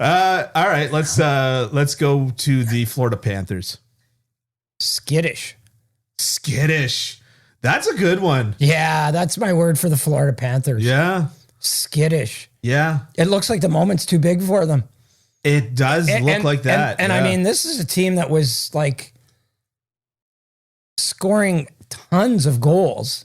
All right, let's go to the Florida Panthers. Skittish. That's a good one. Yeah, that's my word for the Florida Panthers. Yeah. Skittish. Yeah. It looks like the moment's too big for them. It does look like that. And I mean, this is a team that was like scoring tons of goals.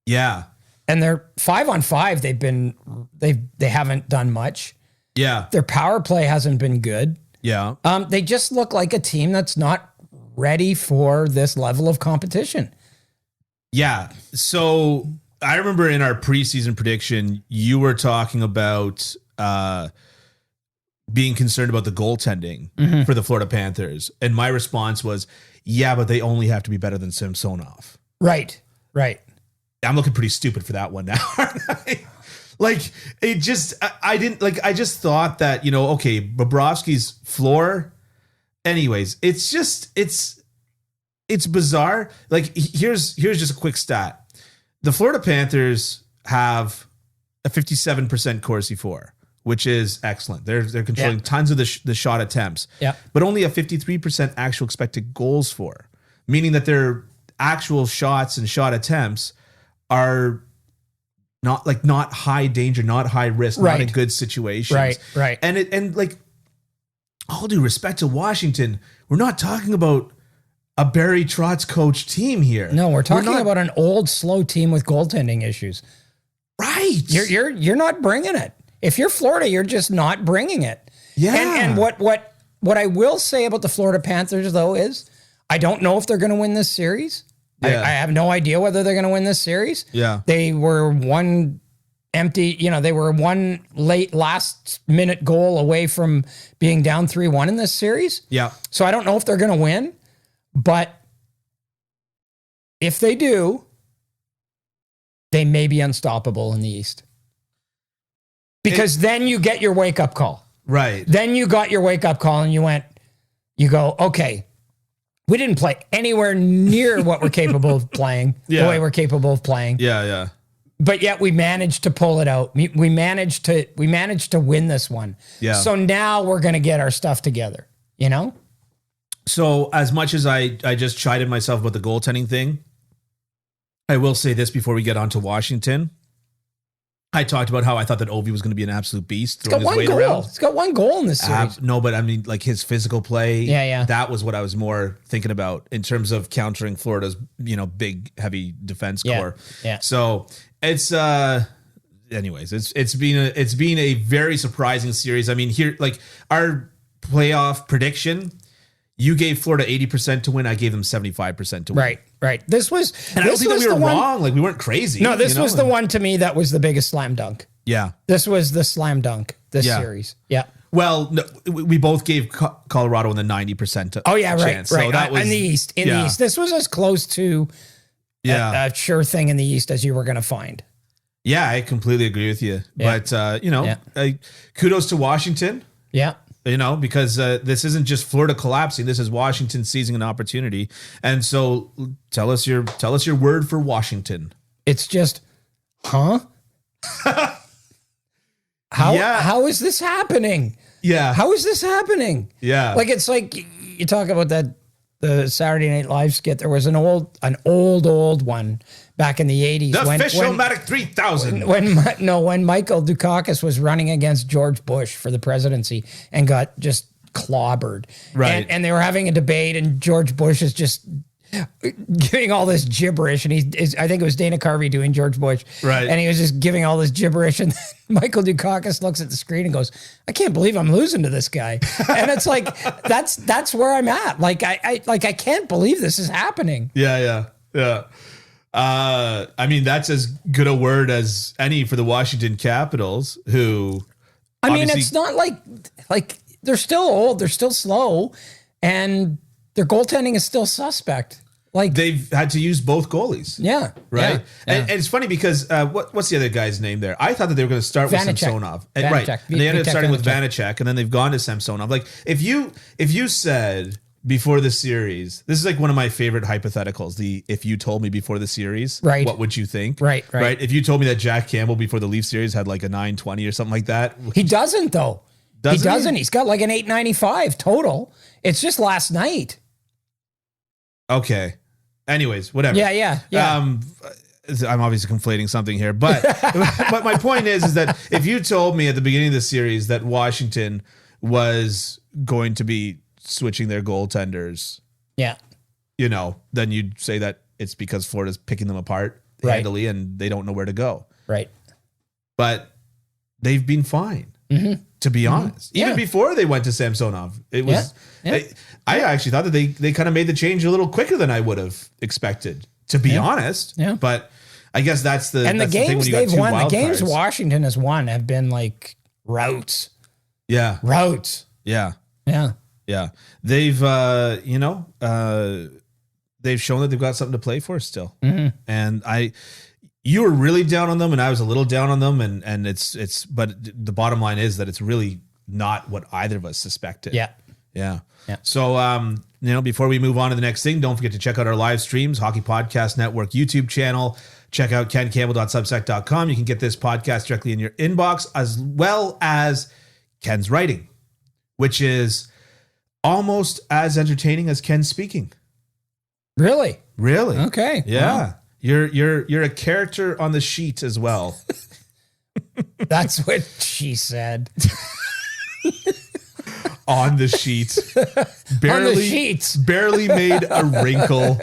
Yeah. And they're 5-on-5. They haven't done much. Yeah. Their power play hasn't been good. Yeah. They just look like a team that's not ready for this level of competition. Yeah. So I remember in our preseason prediction, you were talking about being concerned about the goaltending for the Florida Panthers. And my response was, yeah, but they only have to be better than Samsonov. Right. I'm looking pretty stupid for that one now. Like, it just, I just thought that, okay, Bobrovsky's floor. Anyways, it's bizarre. Like, here's just a quick stat. The Florida Panthers have a 57% Corsi for, which is excellent. They're controlling tons of the shot attempts, but only a 53% actual expected goals for, meaning that their actual shots and shot attempts are not high danger, not high risk, not in good situations. Right. And like, all due respect to Washington, we're not talking about a Barry Trotz coach team here. No, we're talking about an old, slow team with goaltending issues. Right. You're not bringing it. If you're Florida, you're just not bringing it. Yeah. And what I will say about the Florida Panthers, though, is I don't know if they're going to win this series. Yeah. I have no idea whether they're going to win this series. Yeah. They were one late last minute goal away from being down 3-1 in this series. Yeah. So I don't know if they're going to win, but if they do, they may be unstoppable in the East. Because then you get your wake-up call. Right. Then you got your wake-up call and you go, okay, we didn't play anywhere near what we're capable of playing, the way we're capable of playing. Yeah. But yet we managed to pull it out. We managed to win this one. Yeah. So now we're going to get our stuff together, So as much as I just chided myself about the goaltending thing, I will say this before we get on to Washington. I talked about how I thought that Ovi was going to be an absolute beast. He's got one goal. He's got one goal in this series. No, but I mean, like his physical play. Yeah. That was what I was more thinking about in terms of countering Florida's, big, heavy defense core. Yeah. So it's, anyways, it's been a very surprising series. I mean, here, like our playoff prediction, you gave Florida 80% to win. I gave them 75% to win. Right. This was, and I don't think that we were wrong. Like we weren't crazy. No, this was the one to me that was the biggest slam dunk. Yeah. This was the slam dunk, series. Yeah. Well, no, we both gave Colorado in the 90%. Oh yeah, right. Chance. So that was in the East. The East, this was as close to a sure thing in the East as you were going to find. Yeah, I completely agree with you. Yeah. But kudos to Washington. Yeah. Because this isn't just Florida collapsing. This is Washington seizing an opportunity. And so tell us your word for Washington. It's just, huh? How is this happening? Yeah. How is this happening? Yeah. Like, it's like you talk about the Saturday Night Live skit. There was an old one back in the 80s. The Fish-O-Matic 3000. When Michael Dukakis was running against George Bush for the presidency and got just clobbered. Right. And they were having a debate and George Bush is just giving all this gibberish. And I think it was Dana Carvey doing George Bush. Right. And he was just giving all this gibberish. And Michael Dukakis looks at the screen and goes, I can't believe I'm losing to this guy. And it's like, that's where I'm at. Like, I can't believe this is happening. Yeah. I mean, that's as good a word as any for the Washington Capitals, who I mean, it's not like they're still old, they're still slow, and their goaltending is still suspect. Like they've had to use both goalies. Yeah. Right. Yeah. And it's funny because what's the other guy's name there? I thought that they were going to start with Samsonov. Right. And they ended up starting with Vanacek, and then they've gone to Samsonov. Like if you said before the series, this is like one of my favorite hypotheticals. If you told me before the series, right, what would you think? Right. If you told me that Jack Campbell before the Leaf series had like a 920 or something like that. He doesn't though. Doesn't he doesn't. He's got like an 895 total. It's just last night. Okay. Anyways, whatever. Yeah. I'm obviously conflating something here, but but my point is that if you told me at the beginning of the series that Washington was going to be switching their goaltenders, Yeah. Then you'd say that it's because Florida's picking them apart handily and they don't know where to go. Right. But they've been fine, to be honest. Even before they went to Samsonov, it was. I actually thought that they kind of made the change a little quicker than I would have expected, to be honest. Yeah. But I guess that's the And the thing games when you got they've two won, the wild games cards. Washington has won have been like routes. Yeah. Yeah. They've they've shown that they've got something to play for still. And you were really down on them and I was a little down on them, and it's but the bottom line is that it's really not what either of us suspected. Yeah. So before we move on to the next thing, don't forget to check out our live streams, Hockey Podcast Network YouTube channel. Check out kencampbell.substack.com. You can get this podcast directly in your inbox, as well as Ken's writing, which is almost as entertaining as Ken speaking. Really? Okay. Yeah. Wow. You're a character on the sheet as well. That's what she said. On the sheet. On the sheets. Barely made a wrinkle.